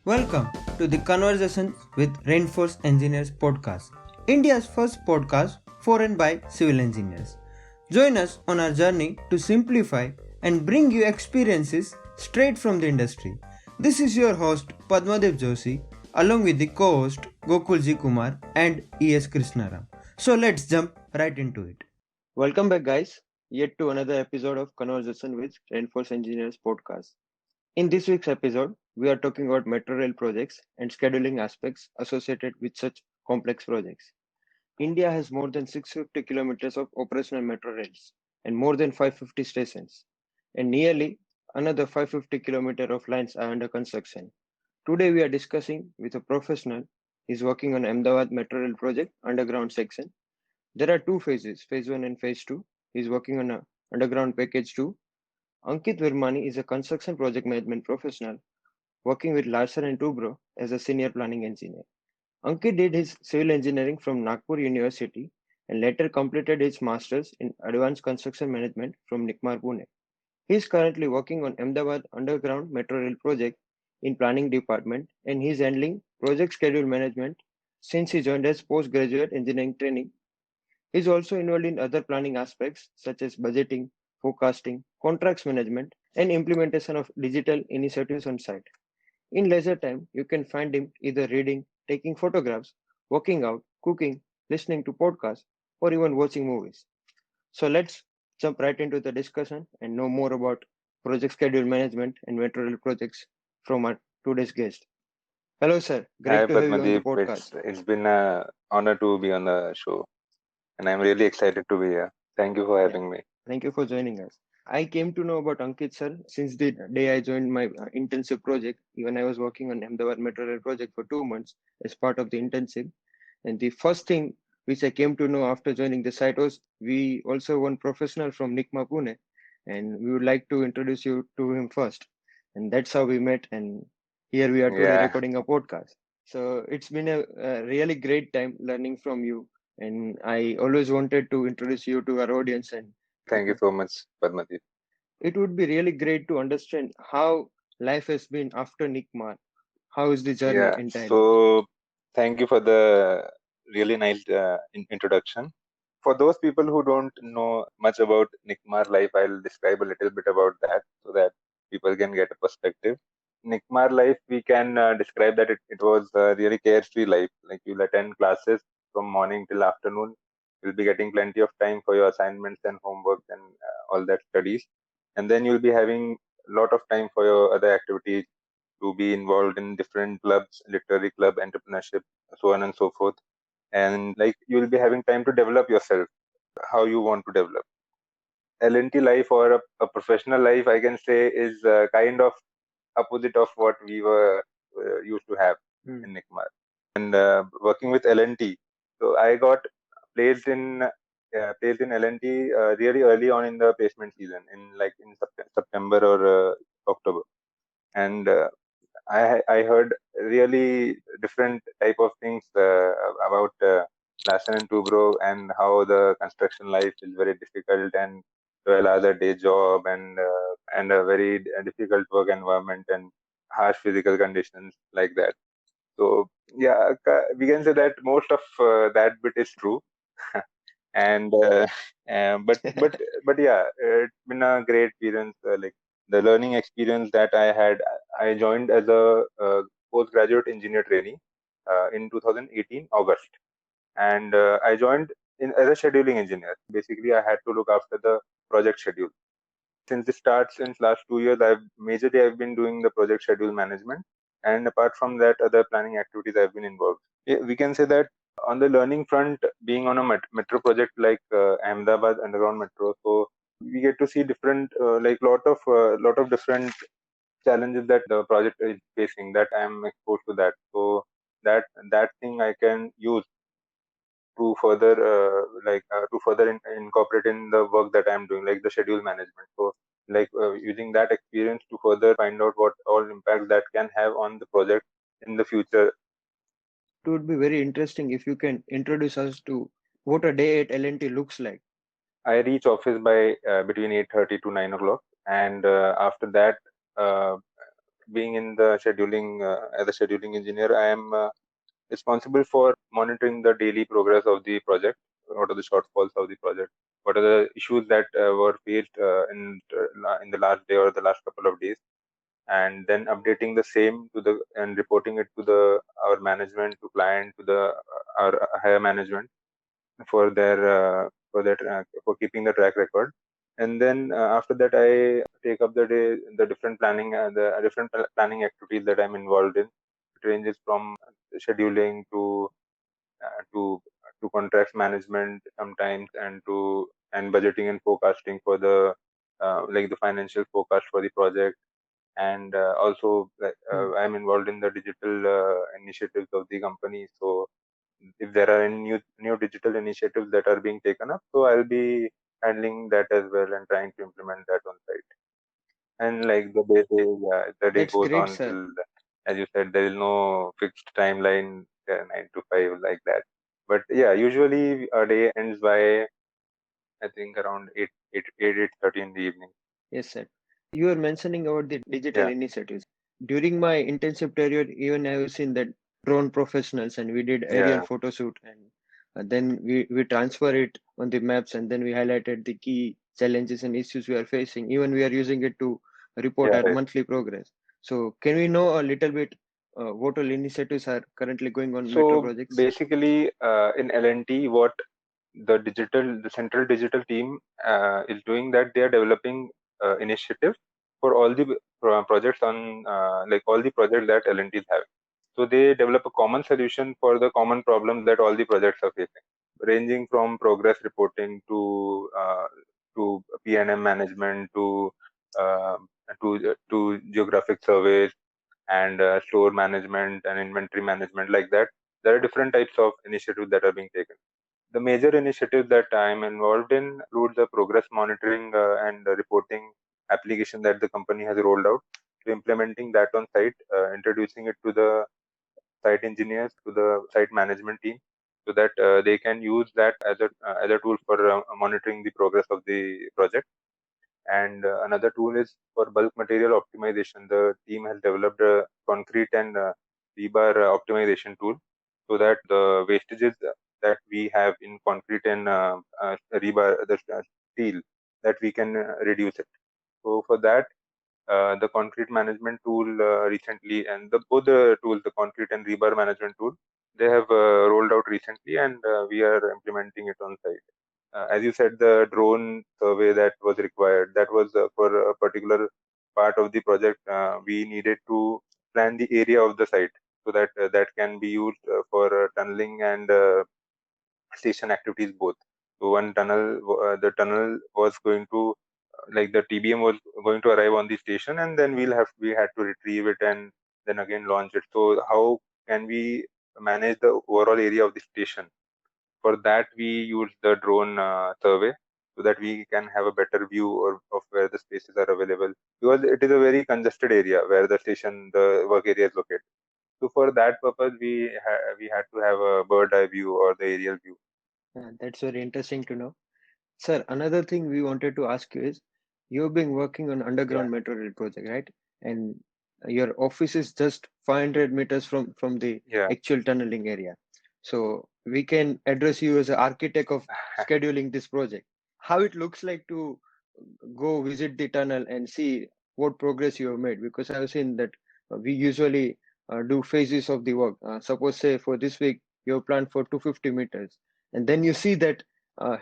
Welcome to the Conversations with Rainforest Engineers podcast, India's first podcast for and by civil engineers. Join us on our journey to simplify and bring you experiences straight from the industry. This is your host Padmadev Joshi along with the co-host Gokulji Kumar and E.S. Krishna Ram. So let's jump right into it. Welcome back guys, yet to another episode of Conversation with Rainforest Engineers podcast. In this week's episode, we are talking about metro rail projects and scheduling aspects associated with such complex projects. India has more than 650 kilometers of operational metro rails and more than 550 stations, and nearly another 550 kilometers of lines are under construction. Today, we are discussing with a professional. He's working on Ahmedabad Metro Rail project underground section. There are two phases, phase 1 and phase 2. He's working on a underground package 2. Ankit Virmani is a construction project management professional working with Larsen and Toubro as a senior planning engineer. Ankit did his civil engineering from Nagpur University and later completed his master's in advanced construction management from NICMAR Pune. He is currently working on Ahmedabad Underground Metro Rail project in planning department and he is handling project schedule management since he joined as postgraduate engineering training. He is also involved in other planning aspects such as budgeting, forecasting, contracts management, and implementation of digital initiatives on site. In leisure time, you can find him either reading, taking photographs, working out, cooking, listening to podcasts, or even watching movies. So let's jump right into the discussion and know more about project schedule management and metro rail projects from our today's guest. Hello, sir. Hi Great to have you on the Padmadeep, podcast. it's been an honor to be on the show, and I'm really excited to be here. Thank you for Yeah, having me. thank you for joining us. I came to know about Ankit sir since the day I joined my internship project. Even I was working on Ahmedabad Metro Rail project for 2 months as part of the internship. And the first thing which I came to know after joining the site was we also one professional from NICMA Pune, and we would like to introduce you to him first. And that's how we met. And here we are today Yeah, recording a podcast. So it's been a really great time learning from you. And I always wanted to introduce you to our audience and thank you so much, Padmadeep. it would be really great to understand how life has been after Nikmar. How is the journey Yeah, entirely? so thank you for the really nice introduction. For those people who don't know much about Nikmar life, I'll describe a little bit about that so that people can get a perspective. Nikmar life, we can describe that it was a really carefree life. Like you'll attend classes from morning till afternoon. You'll be getting plenty of time for your assignments and homework and all that studies. And then you'll be having a lot of time for your other activities to be involved in different clubs, literary club, entrepreneurship, so on and so forth. And like you'll be having time to develop yourself, how you want to develop. L&T life or a professional life, I can say, is kind of opposite of what we were used to have in NICMAR. And working with L&T, so I got placed in L&T really early on in the placement season, in September or October, and I heard really different type of things about Larsen and Toubro and how the construction life is very difficult and 12 hours a day job and a very difficult work environment and harsh physical conditions like that. So yeah, we can say that most of that bit is true. and but yeah, it's been a great experience. Like the learning experience that I had, I joined as a postgraduate engineer trainee in 2018 August, and I joined in as a scheduling engineer. Basically, I had to look after the project schedule. Since the start, since last 2 years, I've been doing the project schedule management, and apart from that, other planning activities I've been involved. Yeah, we can say that on the learning front, being on a metro project like Ahmedabad Underground Metro, so we get to see different, like lot of different challenges that the project is facing. That I'm exposed to that, so that thing I can use to further to further incorporate in the work that I'm doing, like the schedule management. So like using that experience to further find out what all impact that can have on the project in the future. It would be very interesting if you can introduce us to what a day at L&T looks like. I reach office by between 8:30 to 9 o'clock, and after that, uh, being in the scheduling as a scheduling engineer, I am responsible for monitoring the daily progress of the project. What are the shortfalls of the project? What are the issues that were faced in the last day or the last couple of days? And then updating the same to the and reporting it to the our management, to client, to the our higher management for their for keeping the track record. And then after that, I take up the day, the different planning, planning activities that I'm involved in. It ranges from scheduling uh, to to contracts management sometimes, and budgeting and forecasting for the like the financial forecast for the project. And also Hmm. I'm involved in the digital initiatives of the company. So if there are any new digital initiatives that are being taken up, so I'll be handling that as well and trying to implement that on site. And like the day That's goes great, on sir. till, as you said, there is no fixed timeline, 9 to 5 like that. But yeah, usually a day ends by, I think, around 8:30 in the evening. Yes, sir. You were mentioning about the digital Yeah, initiatives. During my internship period, even I have seen that drone professionals, and we did aerial yeah, photo shoot, and then we transfer it on the maps, and then we highlighted the key challenges and issues we are facing. Even we are using it to report yeah, our right. monthly progress. So, can we know a little bit what all initiatives are currently going on metro So projects? basically, in L&T, what the central digital team is doing, that they are developing initiatives for all the projects on like all the projects that L&Ts have. So they develop a common solution for the common problems that all the projects are facing, ranging from progress reporting to P&M management uh, to geographic surveys and store management and inventory management, like that. There are different types of initiatives that are being taken. The major initiatives that I'm involved in include the progress monitoring and reporting application that the company has rolled out, to implementing that on site, introducing it to the site engineers, to the site management team, so that they can use that as a tool for monitoring the progress of the project. And another tool is for bulk material optimization. The team has developed a concrete and rebar optimization tool, so that the wastages that we have in concrete and rebar, the steel, that we can reduce it. So for that, the concrete management tool recently, and both the tools, the concrete and rebar management tool, they have rolled out recently, and we are implementing it on site. As you said, the drone survey that was required, that was for a particular part of the project. We needed to plan the area of the site, so that that can be used for tunneling and station activities both. So one the tunnel was going to, like the TBM was going to arrive on the station, and then we had to retrieve it and then again launch it. So how can we manage the overall area of the station? For that, we use the drone survey, so that we can have a better view of where the spaces are available, because it is a very congested area where the work area is located. So for that purpose, we had to have a bird eye view or the aerial view. That's very interesting to know. Sir, another thing we wanted to ask you is you've been working on Yeah, underground metro rail project, right? And your office is just 500 meters from the yeah. actual tunneling area. So we can address you as an architect of scheduling this project. How it looks like to go visit the tunnel and see what progress you have made, because I've seen that we usually do phases of the work. Suppose say for this week you have planned for 250 meters, and then you see that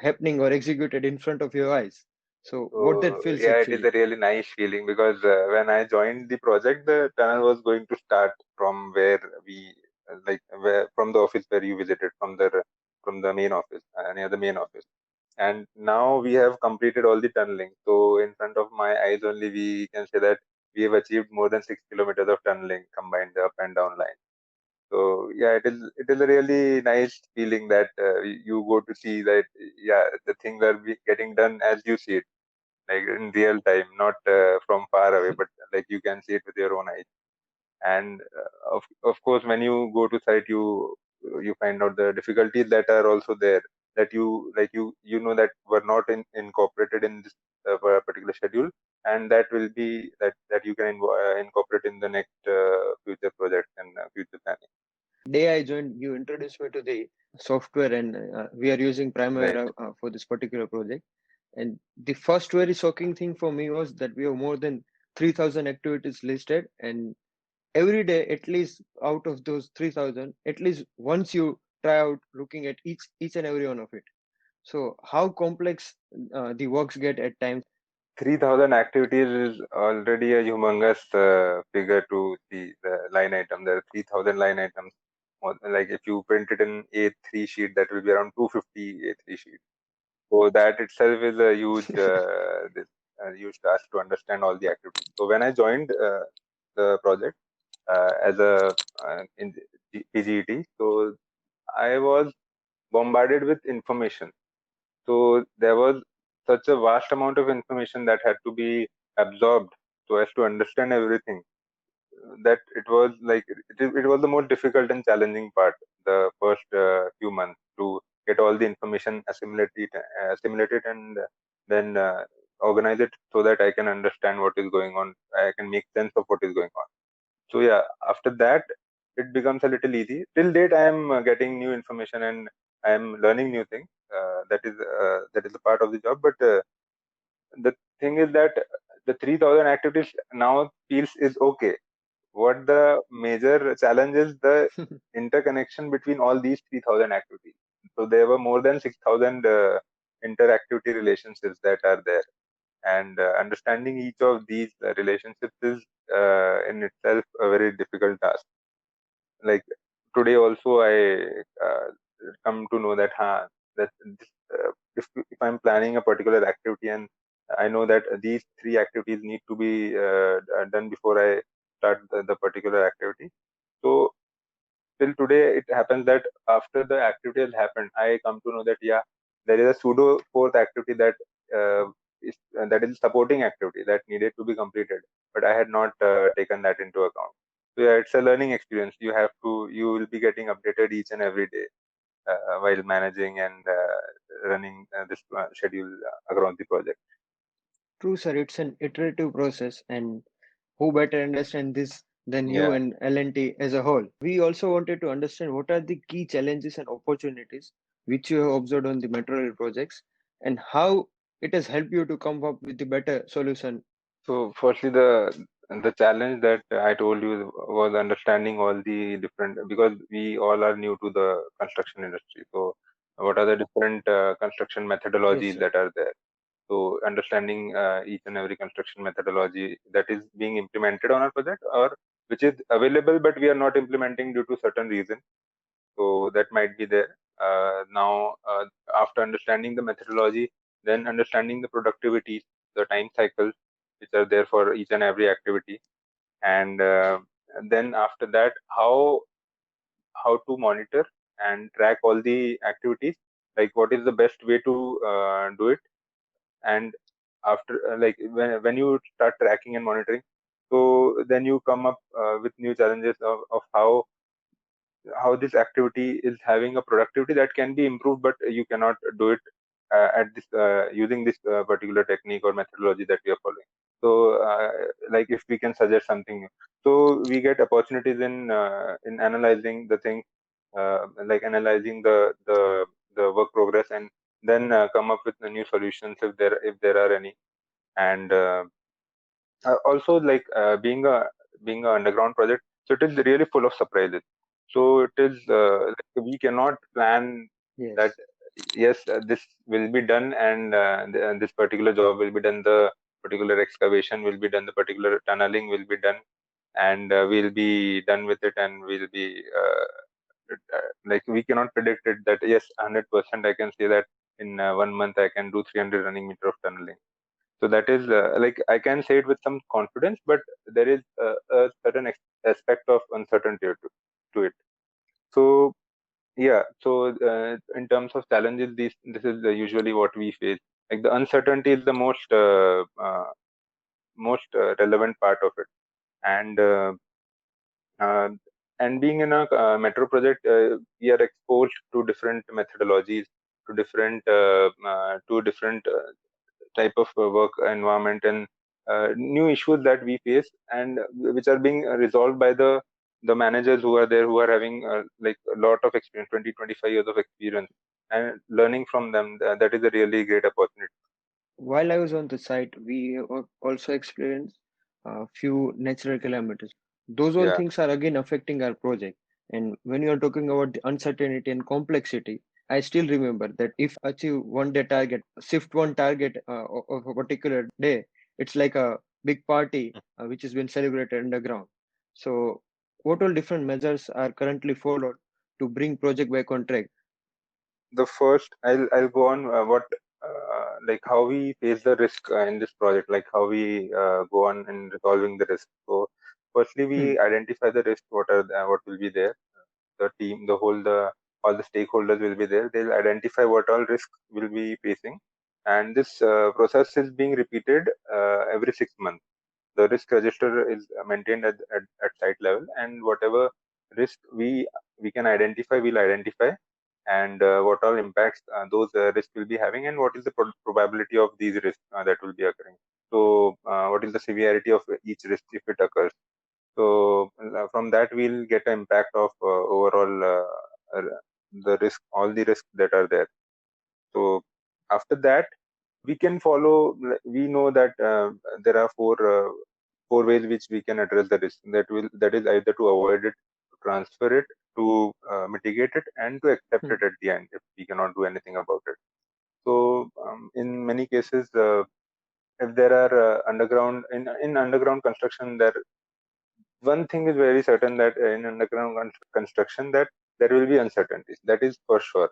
happening or executed in front of your eyes. So what that So feels yeah, it is actually. a really nice feeling, because when I joined the project, the tunnel was going to start from where where from the office where you visited, from the main office, near the main office. And now we have completed all the tunneling. So in front of my eyes only, we can say that we have achieved more than 6 kilometers of tunneling combined, the up and down line. So yeah, it is a really nice feeling that you go to see that, yeah, the things are getting done as you see it, like in real time, not from far away, but like you can see it with your own eyes. And of course, when you go to site, you find out the difficulties that are also there. that you know that were not incorporated in this particular schedule, and that will be that you can incorporate in the next future projects and future planning. Day I joined, you introduced me to the software, and we are using Right. Primavera for this particular project. And the first very shocking thing for me was that we have more than 3,000 activities listed, and every day, at least out of those 3,000, at least once you try out looking at each and every one of it. So how complex the works get at times. 3,000 activities is already a humongous figure to see the line item. There are 3,000 line items. Like if you print it in A3 sheet, that will be around 250 A3 sheets. So that itself is a huge task to understand all the activities. So when I joined the project as a in PGET, so I was bombarded with information. So there was such a vast amount of information that had to be absorbed so as to understand everything, that it was like it was the most difficult and challenging part, the first few months, to get all the information assimilated and then organize it so that I can understand what is going on, I can make sense of what is going on. So yeah, after that it becomes a little easy. Till date I am getting new information and I am learning new things. That is a part of the job, but the thing is that the 3,000 activities now feels is okay. What the major challenge is, the interconnection between all these 3,000 activities. So there were more than 6,000 interactivity relationships that are there, and understanding each of these relationships is in itself a very difficult task. Like today also I uh, come to know that that this, if I'm planning a particular activity and I know that these three activities need to be done before I start the particular activity. So till today it happens that after the activity has happened, I come to know that yeah, there is a pseudo fourth activity that is supporting activity that needed to be completed, but I had not taken that into account. So yeah, it's a learning experience. You will be getting updated each and every day while managing and running this schedule across the project. True, sir, it's an iterative process, and who better understand this than you Yeah. and L&T as a whole? We also wanted to understand what are the key challenges and opportunities which you have observed on the metro rail projects, and how it has helped you to come up with the better solution. So firstly, the challenge that I told you was understanding all the different, because we all are new to the construction industry. So what are the different construction Yes, methodologies sir. that are there? So understanding each and every construction methodology that is being implemented on our project, or which is available but we are not implementing due to certain reason. So that might be there. Now, after understanding the methodology, then understanding the productivity, the time cycles which are there for each and every activity, and then after that, how to monitor and track all the activities, like what is the best way to do it. And after like when you start tracking and monitoring, so then you come up with new challenges of how this activity is having a productivity that can be improved, but you cannot do it at this using this particular technique or methodology that we are following. So like if we can suggest something new, so we get opportunities in analyzing the thing, like analyzing the work progress, and then come up with the new solutions if there are any. And also like being a underground project, so it is really full of surprises. So it is like we cannot plan that Yes. yes, this will be done, and this particular job will be done, the particular excavation will be done, the particular tunneling will be done, and we'll be done with it, and we'll be like we cannot predict it that yes, 100% I can say that in 1 month I can do 300 running meter of tunneling. So that is like I can say it with some confidence, but there is a certain aspect of uncertainty to it. So yeah, so in terms of challenges, this is usually what we face. Like the uncertainty is the most relevant part of it, and uh, and being in a metro project, we are exposed to different methodologies, to different type of work environment and new issues that we face, and which are being resolved by the managers who are there, who are having like a lot of experience, 20-25 years of experience, and learning from them. That is a really great opportunity. While I was on the site, we also experienced a few natural calamities. Those all Yeah. things are again affecting our project. And when you are talking about the uncertainty and complexity, I still remember that if achieve one day target, shift one target of a particular day, it's like a big party which has been celebrated underground. So, what all different measures are currently followed to bring project back on track? The first, I'll go on what like how we face the risk in this project, like how we go on in resolving the risk. So firstly, we Hmm. identify the risk, what will be there. The team, the all the stakeholders will be there. They'll identify what all risks will be facing, and this process is being repeated every 6 months. The risk register is maintained at site level, and whatever risk we can identify, we'll identify, and what all impacts those risks will be having, and what is the probability of these risks that will be occurring. So what is the severity of each risk if it occurs. So from that we'll get an impact of overall the risk, all the risks that are there. So after that, we can follow. We know that there are four ways which we can address the risk. That is either to avoid it, to transfer it, to mitigate it, and to accept Hmm. it at the end if we cannot do anything about it. So in many cases, if there are in underground construction, there one thing is very certain, that in underground construction, that there will be uncertainties. That is for sure.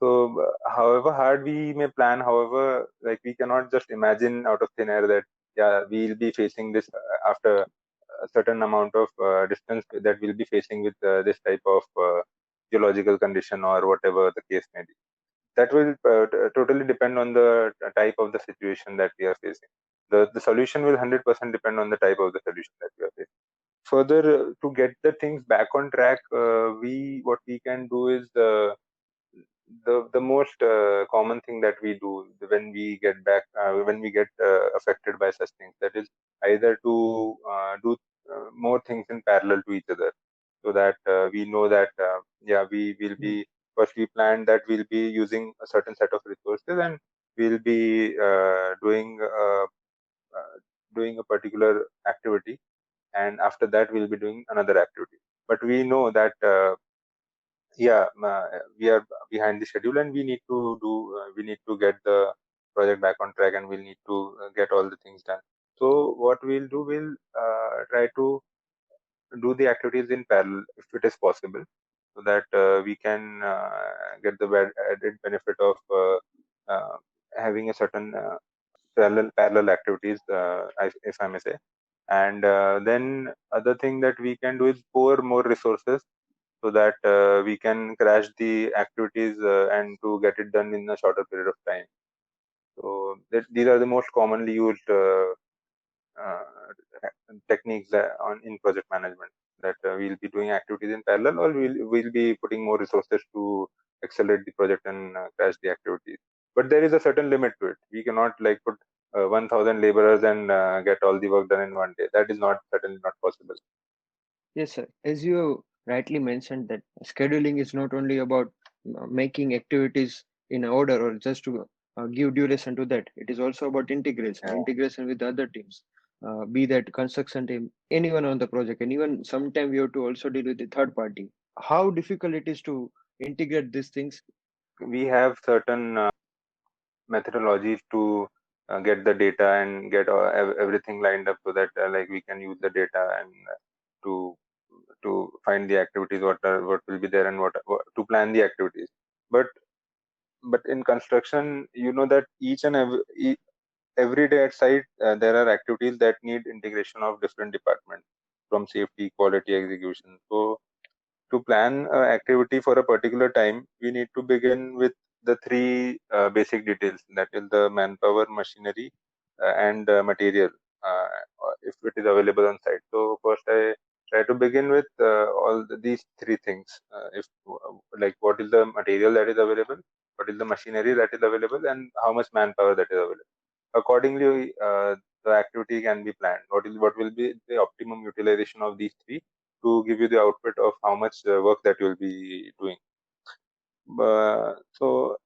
So, however hard we may plan, however, like we cannot just imagine out of thin air that yeah, we'll be facing this after a certain amount of distance that we'll be facing with this type of geological condition or whatever the case may be. That will totally depend on the type of the situation that we are facing. The solution will 100% depend on the type of the solution that we are facing. Further, to get the things back on track, we what we can do is the most common thing that we do when we get back when we get affected by such things, that is either to do more things in parallel to each other, so that we know that yeah, we will Hmm. be, first we plan that we'll be using a certain set of resources, and we'll be uh, doing a particular activity, and after that we'll be doing another activity. But we know that yeah, we are behind the schedule, and we need to get the project back on track, and we'll need to get all the things done. So what we'll do, we'll try to do the activities in parallel if it is possible, so that we can get the added benefit of uh, having a certain parallel activities, if I may say. And then other thing that we can do is pour more resources, so that we can crash the activities and to get it done in a shorter period of time. So these are the most commonly used uh, techniques on in project management, that we'll be doing activities in parallel, or we'll be putting more resources to accelerate the project and crash the activities. But there is a certain limit to it. We cannot like put 1,000 laborers and get all the work done in one day. That is not certainly not possible. Yes, sir. As you rightly mentioned, that scheduling is not only about making activities in order or just to give duration to that. It is also about integration, Yeah. integration with other teams, be that construction team, anyone on the project, and even sometime we have to also deal with the third party. How difficult it is to integrate these things? We have certain methodologies to get the data and get everything lined up, so that like we can use the data and to find the activities, what will be there, and what to plan the activities. but but in construction, you know that each and every day at site, there are activities that need integration of different departments, from safety, quality, execution. So to plan activity for a particular time, we need to begin with the three basic details, that is the manpower, machinery, and material, uh, if it is available on site. So first I try to begin with these three things. If like what is the material that is available, what is the machinery that is available, and how much manpower that is available. Accordingly, the activity can be planned. What will be the optimum utilization of these three to give you the output of how much work that you will be doing. So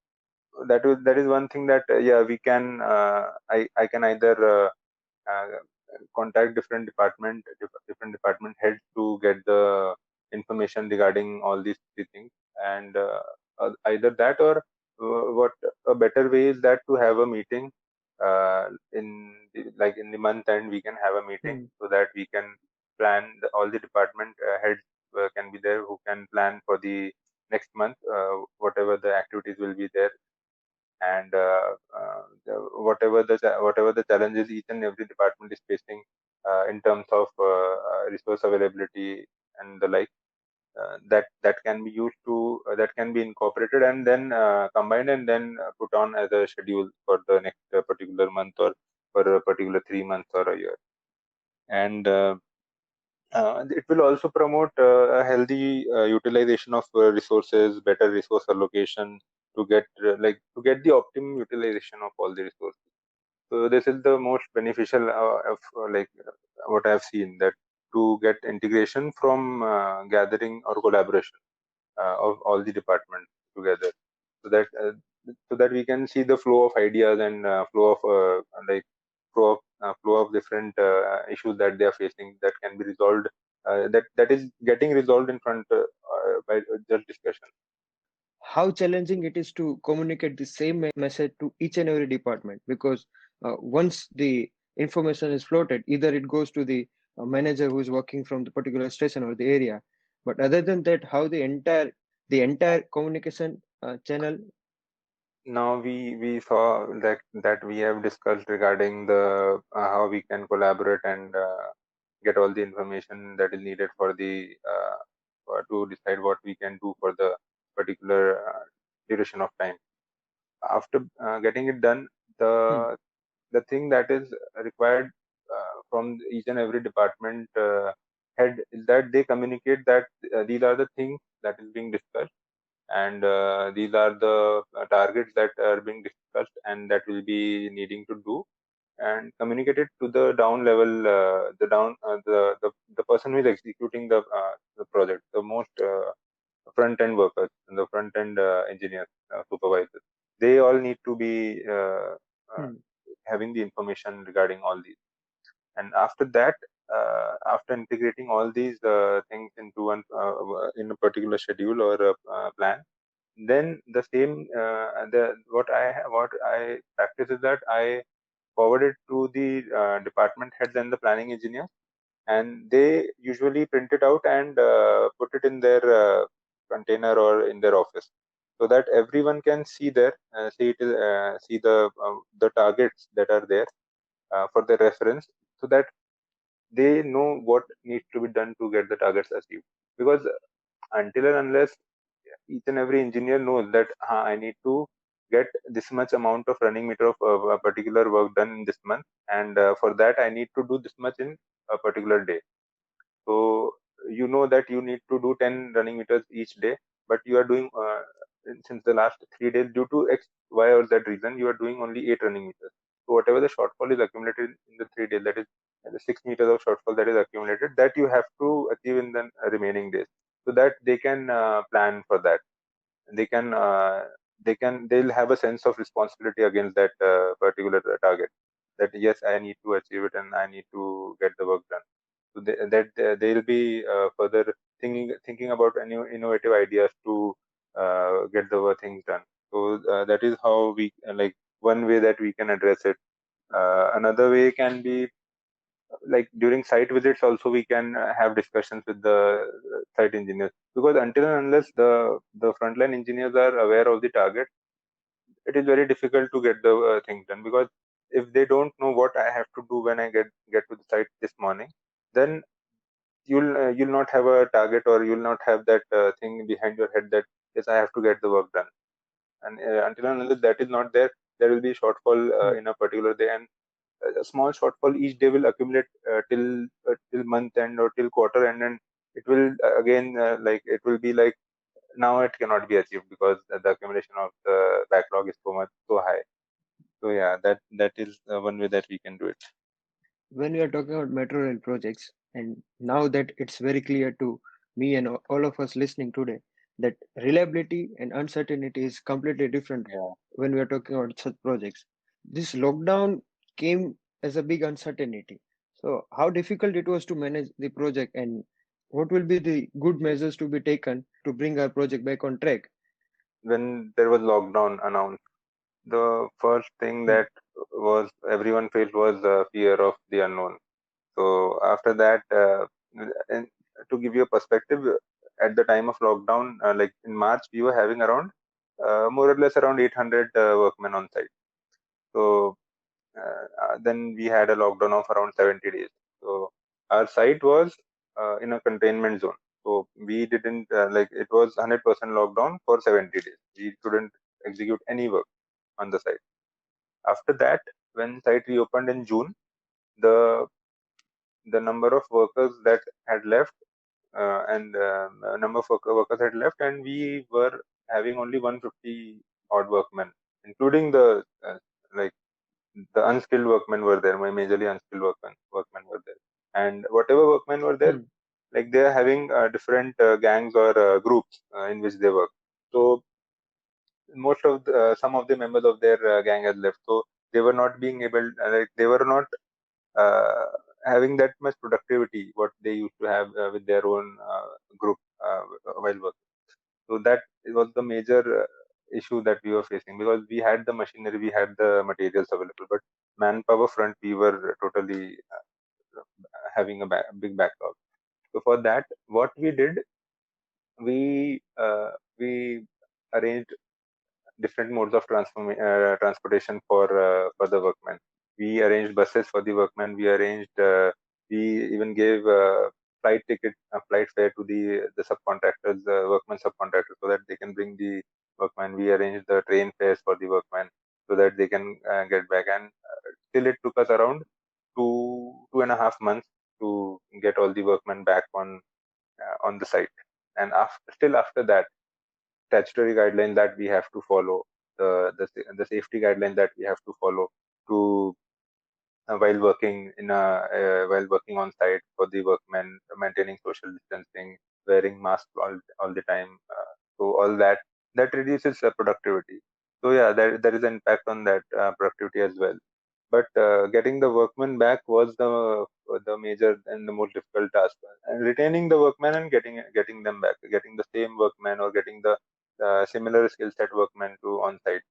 that is one thing that yeah, we can I can either uh, contact different department heads to get the information regarding all these three things, and either that, or what a better way is that to have a meeting in the month end. We can have a meeting so that we can plan all the department heads can be there, who can plan for the next month, whatever the activities will be there, and whatever the challenges each and every department is facing in terms of resource availability and the like, that can be used to that can be incorporated and then combined, and then put on as a schedule for the next particular month, or for a particular 3 months or a year. And it will also promote a healthy utilization of resources, better resource allocation, to get to get the optimum utilization of all the resources. So this is the most beneficial of what I have seen, that to get integration from gathering or collaboration of all the departments together, so that we can see the flow of ideas and flow of different issues that they are facing, that can be resolved, that is getting resolved in front by just discussion. How challenging it is to communicate the same message to each and every department, because once the information is floated, either it goes to the manager who is working from the particular station or the area, but other than that, how the entire communication channel. Now we saw that we have discussed regarding the how we can collaborate and get all the information that is needed for the to decide what we can do for the particular duration of time. After getting it done, the thing that is required from each and every department head is that they communicate that these are the things that is being discussed, and these are the targets that are being discussed and that will be needing to do, and communicate it to the down level, the person who is executing the project, the most front end workers and the front end engineers, supervisors. They all need to be having the information regarding all these. And after that, after integrating all these things into one in a particular schedule or a plan, then the same what I practice is that I forward it to the department heads and the planning engineers, and they usually print it out and put it in their container or in their office, so that everyone can see there, see the targets that are there for their reference, so that they know what needs to be done to get the targets achieved. Because until and unless each and every engineer knows that I need to get this much amount of running meter of a particular work done in this month, and for that I need to do this much in a particular day. So you know that you need to do 10 running meters each day, but you are doing since the last 3 days, due to X, Y, or Z reason, you are doing only 8 running meters. So whatever the shortfall is accumulated in the 3 days, that is the 6 meters of shortfall that is accumulated, that you have to achieve in the remaining days, so that they can plan for that. They can they'll have a sense of responsibility against that particular target, that yes, I need to achieve it and I need to get the work done. So they'll be further thinking about any innovative ideas to get the things done. So that is how we one way that we can address it. Another way can be like during site visits also, we can have discussions with the site engineers, because until and unless the frontline engineers are aware of the target, it is very difficult to get the things done. Because if they don't know what I have to do when I get to the site this morning, then you'll not have a target, or you'll not have that thing behind your head, that yes, I have to get the work done. And until and unless that is not there, there will be shortfall in a particular day, and a small shortfall each day will accumulate till month end or till quarter end, and it will again it will be like now it cannot be achieved because the accumulation of the backlog is so high. So yeah, that is one way that we can do it. When we are talking about metro rail projects, and now that it's very clear to me and all of us listening today that reliability and uncertainty is completely different Yeah. when we are talking about such projects. This lockdown came as a big uncertainty. So, how difficult it was to manage the project, and what will be the good measures to be taken to bring our project back on track? When there was lockdown announced, the first thing Hmm. that was everyone felt was fear of the unknown. So after that, and to give you a perspective, at the time of lockdown, like in March, we were having around more or less around 800 workmen on site. So then we had a lockdown of around 70 days. So our site was in a containment zone. So we didn't like it was 100% lockdown for 70 days. We couldn't execute any work on the site. After that, when site reopened in June, the the number of workers that had left and number of workers had left, and we were having only 150 odd workmen, including the like the unskilled workmen were there. My majorly unskilled workmen were there, and whatever workmen were there, Hmm. like they are having different gangs or groups in which they work. So most of some of the members of their gang has left, so they were not being able like they were not uh, having that much productivity what they used to have with their own group while working. So that was the major issue that we were facing, because we had the machinery, we had the materials available, but manpower front we were totally having a big backlog. So for that, what we did, we arranged different modes of transportation for the workmen. We arranged buses for the workmen. We even gave flight fare to the subcontractors, workmen subcontractors, so that they can bring the workmen. We arranged the train fares for the workmen so that they can get back. And still, it took us around 2.5 months to get all the workmen back on the site. And still after that, statutory guidelines that we have to follow, the safety guidelines that we have to follow to while working on site for the workmen, maintaining social distancing, wearing masks all the time. So all that reduces productivity. So yeah, there is an impact on that productivity as well. But getting the workmen back was the major and the most difficult task. And retaining the workmen and getting them back, getting the same workmen or getting the similar skill set workmen to on site.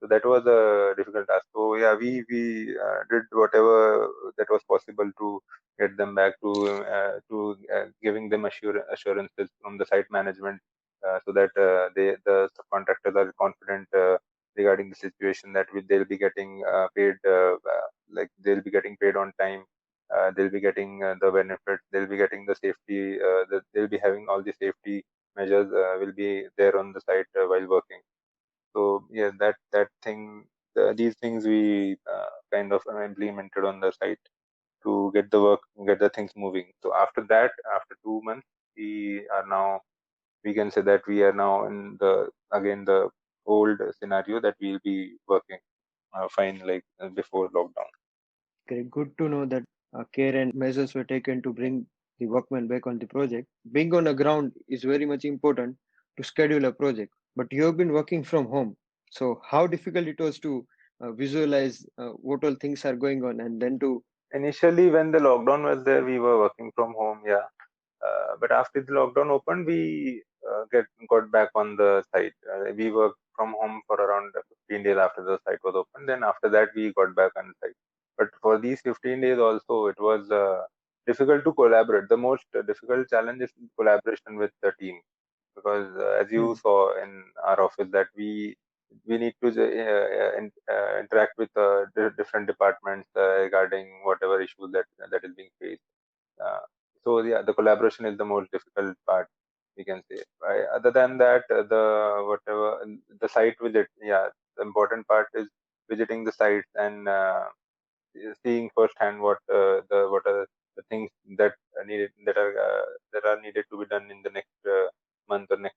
So that was a difficult task. So yeah, we did whatever that was possible to get them back, to giving them assurances from the site management, so that the subcontractors are confident regarding the situation that they'll be getting paid, like they'll be getting paid on time. They'll be getting the benefits. They'll be getting the safety. They'll be having all the safety measures will be there on the site while working. So yeah, these things we kind of implemented on the site to get the things moving. So after that, after 2 months, we can say that we are now in the old scenario that we'll be working fine like before lockdown. Great. Good to know that care and measures were taken to bring the workmen back on the project. Being on the ground is very much important to schedule a project. But you have been working from home. So, how difficult it was to visualize what all things are going on and then to. Initially, when the lockdown was there, we were working from home, yeah. But after the lockdown opened, we got back on the site. We worked from home for around 15 days after the site was open. Then after that, we got back on site. But for these 15 days also, it was difficult to collaborate. The most difficult challenge is collaboration with the team, because as you Hmm. saw in our office that we need to interact with different departments regarding whatever issues that is being faced. uh, so yeah, the collaboration is the most difficult part, we can say. Other than that, the site visit, yeah, the important part is visiting the sites and seeing firsthand what are the things that are needed to be done in the next month or next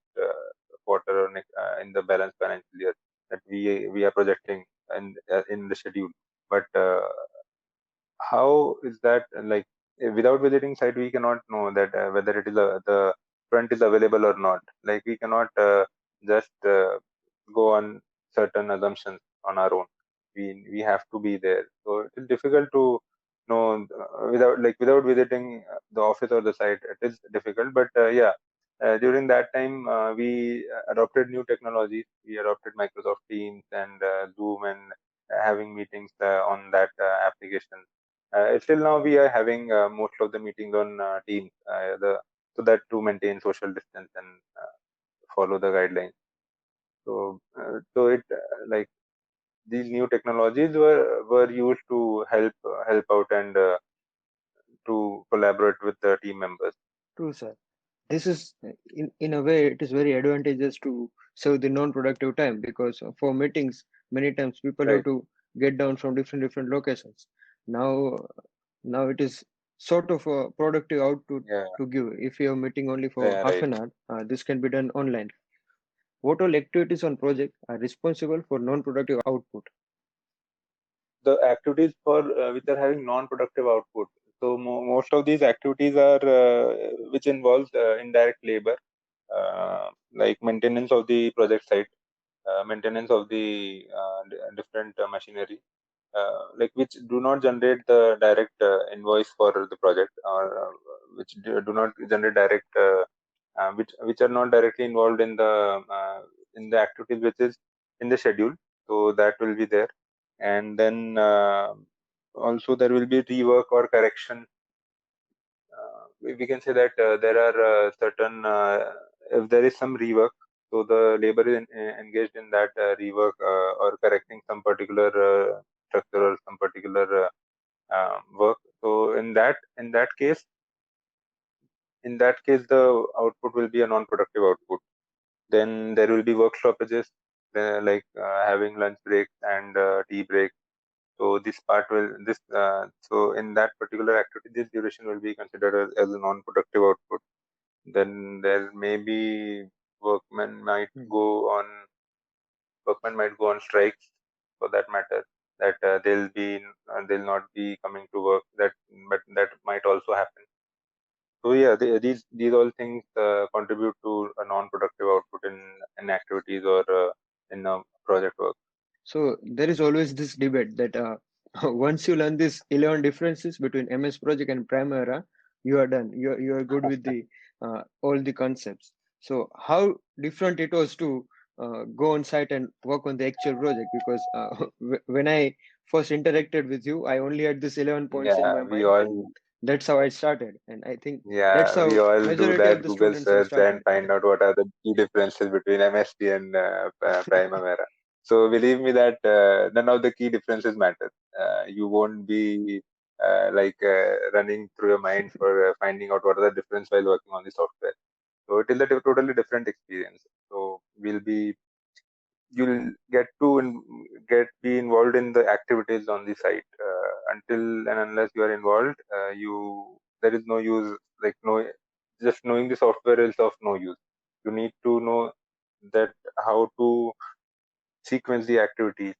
in the balanced financial year that we are projecting in the schedule. But how is that like without visiting site we cannot know that whether it is the front is available or not. Like we cannot just go on certain assumptions on our own. We have to be there, so it is difficult to know without visiting the office or the site. It is difficult, but yeah, during that time we adopted new technologies. We adopted Microsoft Teams and Zoom, and having meetings on that application. Still now we are having most of the meetings on Teams, so that to maintain social distance and follow the guidelines. So it like these new technologies were used to help out and to collaborate with the team members. True, sir. This is in a way it is very advantageous to save the non-productive time, because for meetings many times people have Right. to get down from different locations. Now it is sort of a productive output Yeah. to give. If you are meeting only for Yeah. half Right. an hour, this can be done online. What all activities on project are responsible for non-productive output? The activities for which are having non-productive output. So most of these activities are which involves indirect labor, like maintenance of the project site, maintenance of the different machinery, like which do not generate the direct invoice for the project, or which do not generate direct, which are not directly involved in the activities which is in the schedule. So that will be there, and then also there will be rework or correction. We can say that there are certain if there is some rework, so the labor is engaged in that rework or correcting some particular structure or some particular work. So in that case the output will be a non-productive output. Then there will be work stoppages, like having lunch breaks and tea breaks. So so in that particular activity, this duration will be considered as a non-productive output. Then there may be workmen might Hmm. go on workmen might go on strikes, for that matter, that they'll not be coming to work. But that might also happen. So yeah, these all things contribute to a non-productive output in activities or in project work. So there is always this debate that once you learn these 11 differences between MS Project and Primavera, you are done. You are good with the all the concepts. So how different it was to go on site and work on the actual project? Because when I first interacted with you, I only had this 11 points in Yeah, my mind, and that's how I started. And I think that's we how all do majority of that the Google students have search and started. find out what are the key differences between MSP and Primavera. So believe me that none of the key differences matter. You won't be running through your mind for finding out what are the difference while working on the software. So it is a totally different experience. So you'll get be involved in the activities on the site. Until and unless you are involved, you there is no use, like no, just knowing the software is of no use. You need to know that how to sequence the activities.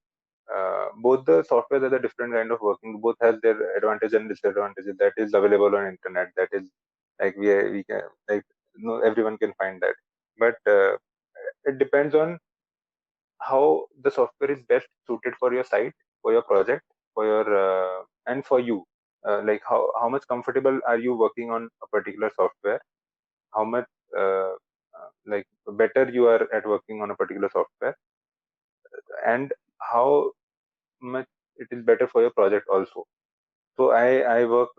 Both the software are the different kind of working. Both has their advantage and disadvantages that is available on internet. That is like we can, like, no, everyone can find that. But it depends on how the software is best suited for your site, for your project, for your and for you. Like how much comfortable are you working on a particular software? How much like better you are at working on a particular software, and how much it is better for your project also. So I work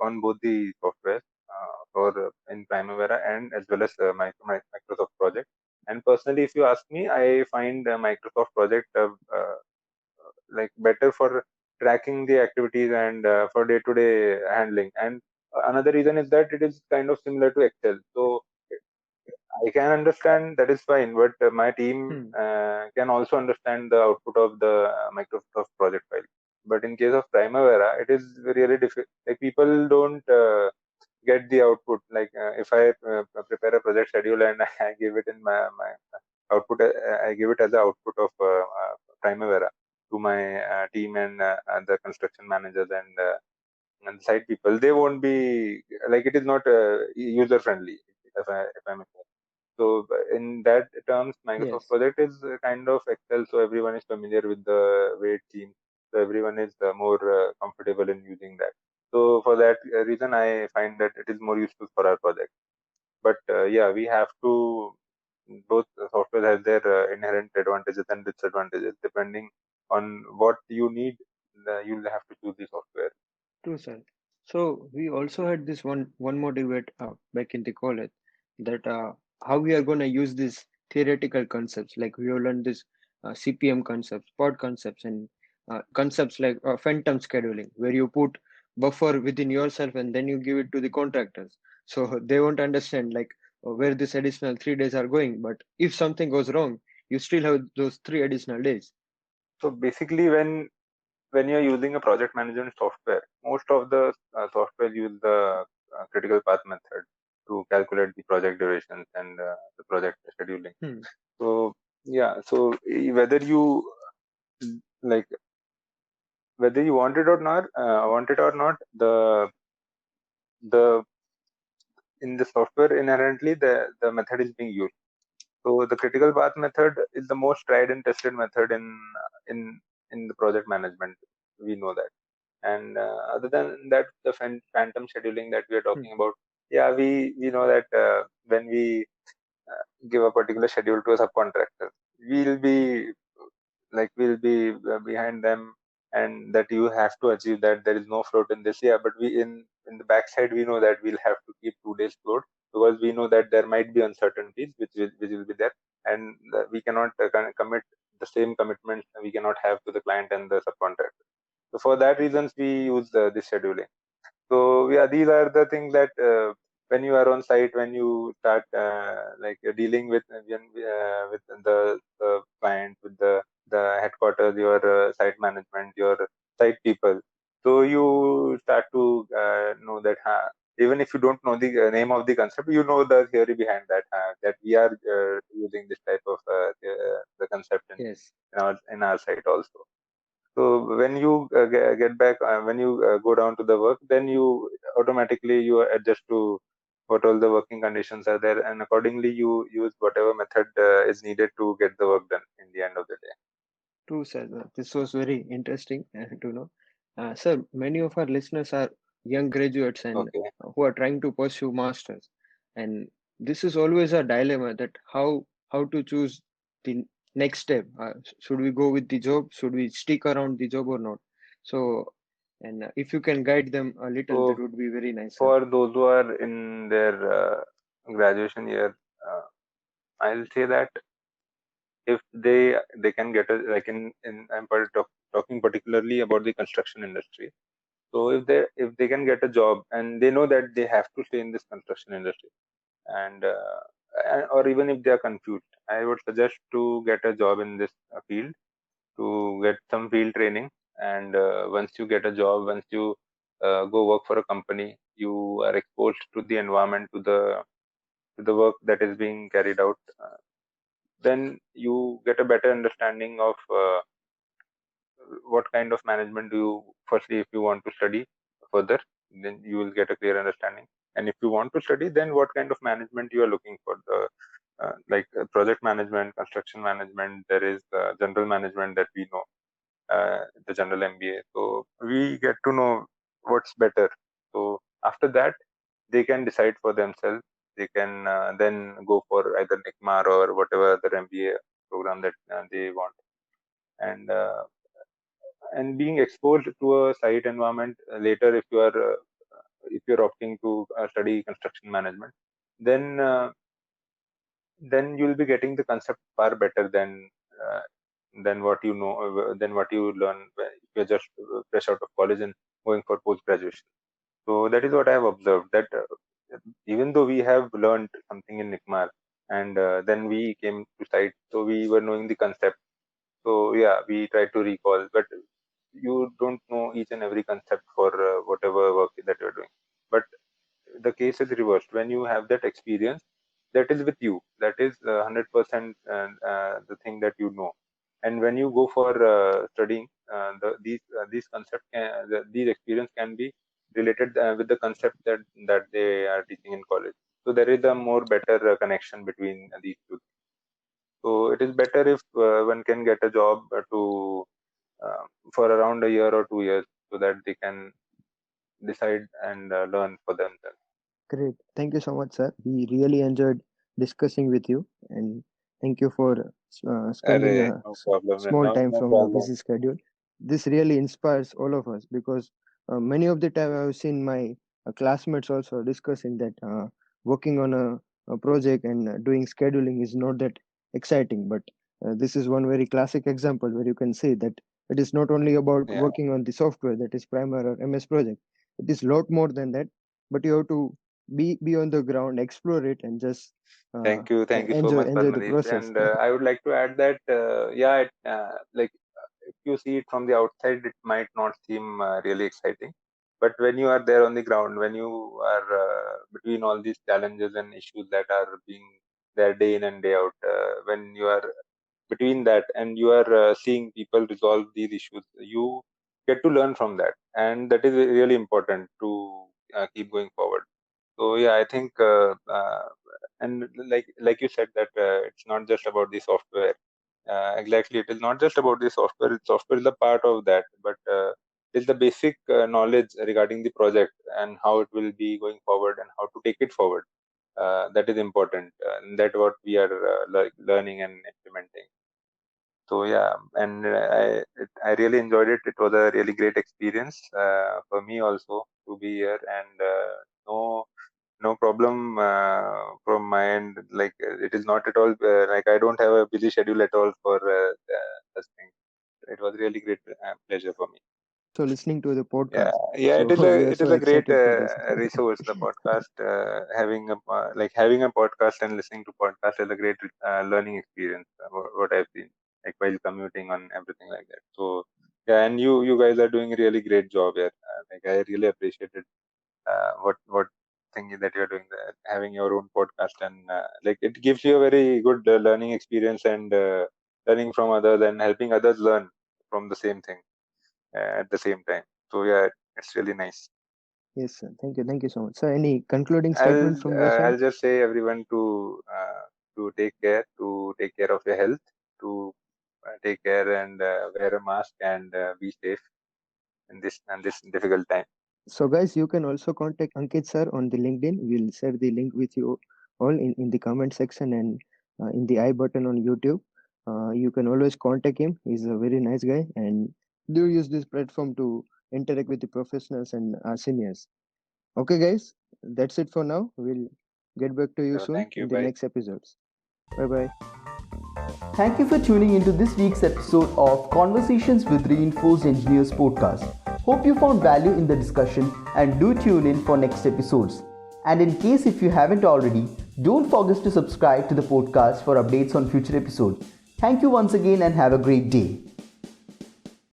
on both the softwares for in Primavera and as well as my Microsoft project. And personally, if you ask me, I find Microsoft project like better for tracking the activities and for day-to-day handling. And another reason is that it is kind of similar to Excel. So I can understand, that is fine, but my team Hmm. can also understand the output of the Microsoft project file. But in case of Primavera, it is really difficult. Like people don't get the output. Like if I prepare a project schedule and I give it in my output. I give it as an output of Primavera to my team and the construction managers and the site people. They won't be like, it is not user friendly, if I may say. So in that terms, Microsoft Yes. project is kind of Excel, so everyone is familiar with the way it seems. So everyone is more comfortable in using that. So for that reason, I find that it is more useful for our project. But yeah, we have to, both software has their inherent advantages and disadvantages. Depending on what you need, you'll have to choose the software. True, sir. So we also had this one more debate back in the college that how we are going to use these theoretical concepts. Like we have learned this CPM concepts, pod concepts, and concepts like phantom scheduling, where you put buffer within yourself and then you give it to the contractors. So they won't understand like where this additional 3 days are going. But if something goes wrong, you still have those 3 additional days. So basically, when you're using a project management software, most of the software use the critical path method to calculate the project durations and the project scheduling. Hmm. So yeah, so whether you like, whether you want it or not, the in the software inherently the method is being used. So the critical path method is the most tried and tested method in in the project management. We know that. And other than that, the phantom scheduling that we are Hmm. talking about, yeah, we know that when we give a particular schedule to a subcontractor, we'll be we'll be behind them, and that you have to achieve that. There is no float in this. Yeah, but we in the backside we know that we'll have to keep 2 days float, because we know that there might be uncertainties which will be there, and we cannot commit the same commitments we cannot have to the client and the subcontractor. So for that reasons we use this scheduling. So yeah, these are the things that when you are on site, when you start dealing with the client, with the headquarters, your site management, your site people. So you start to know that even if you don't know the name of the concept, you know the theory behind that, that we are using this type of the concept Yes. in our site also. So when you get back, when you go down to the work, then you automatically you adjust to what all the working conditions are there, and accordingly you use whatever method is needed to get the work done in the end of the day. True, sir. This was very interesting to know. Sir, many of our listeners are young graduates and Okay. who are trying to pursue masters, and this is always a dilemma that how to choose the next step. Should we go with the job? Should we stick around the job or not? So, and if you can guide them a little, that So would be very nice, sir. for those who are in their graduation year, uh, I'll say that if they can get a, like in I'm talking particularly about the construction industry. So if they can get a job and they know that they have to stay in this construction industry, and or even if they are confused, I would suggest to get a job in this field, to get some field training. And once you get a job, once you go work for a company, you are exposed to the environment, to the work that is being carried out. Then you get a better understanding of what kind of management do you, firstly, if you want to study further, then you will get a clear understanding. And if you want to study, then what kind of management you are looking for. The project management, construction management, there is general management that we know, the general MBA. So we get to know what's better. So after that, they can decide for themselves. They can then go for either NICMAR or whatever other MBA program that they want. And being exposed to a site environment later, if you're opting to study construction management, then then you'll be getting the concept far better uh, than what you know, than what you learn if you're just fresh out of college and going for post graduation. So that is what I have observed, that even though we have learned something in NICMAR, and then we came to site, so we were knowing the concept. So yeah, we try to recall, but you don't know each and every concept for whatever work that you're doing. But the case is reversed. When you have that experience, that is with you. That is 100% the thing that you know. And when you go for studying, these concepts, these experience can be related with the concept that they are teaching in college. So there is a more better connection between these two. So it is better if one can get a job uh, for around a year or 2 years, so that they can decide and learn for themselves. Great. Thank you so much, sir. We really enjoyed discussing with you, and thank you for spending Array, a no problem. small No, time no from your problem. busy schedule. This really inspires all of us because many of the time I've seen my classmates also discussing that working on a project and doing scheduling is not that exciting. But this is one very classic example where you can see that it is not only about Yeah. working on the software, that is Primer or MS project. It is a lot more than that, but you have to be on the ground, explore it, and just Thank you so much, enjoy the Padmadeep. process. And I would like to add that, like if you see it from the outside, it might not seem really exciting. But when you are there on the ground, when you are between all these challenges and issues that are being there day in and day out, when you are between that and you are seeing people resolve these issues, you get to learn from that, and that is really important to keep going forward. So yeah, I think and like you said that it's not just about the software. Exactly, it is not just about the software. Software is a part of that, but it's the basic knowledge regarding the project and how it will be going forward and how to take it forward. That is important. And that what we are learning and implementing. So yeah, and I really enjoyed it. It was a really great experience for me also to be here, and no problem from my end. Like it is not at all like I don't have a busy schedule at all for such things. It was really great pleasure for me. So listening to the Yeah, podcast. yeah, So we are it so is a great excited to listen. resource. The podcast, having a podcast and listening to podcast is a great learning experience. What I've seen, like while commuting on everything like that. So yeah, and you guys are doing a really great job here. Like I really appreciated what thing that you're doing there, having your own podcast, and like it gives you a very good learning experience and learning from others and helping others learn from the same thing at the same time. So yeah, it's really nice. Yes, sir. Thank you so much. So any concluding statement from your side? I'll just say everyone to take care of your health, to take care and wear a mask and be safe in this difficult time. So guys, you can also contact Ankit sir on the LinkedIn. We'll share the link with you all in the comment section and in the I button on YouTube. You can always contact him. He's a very nice guy and do use this platform to interact with the professionals and our seniors. Okay, guys, that's it for now. We'll get back to you So soon thank you. in the Bye. next episodes. Bye bye. Thank you for tuning into this week's episode of Conversations with Reinforced Engineers podcast. Hope you found value in the discussion and do tune in for next episodes. And in case if you haven't already, don't forget to subscribe to the podcast for updates on future episodes. Thank you once again and have a great day.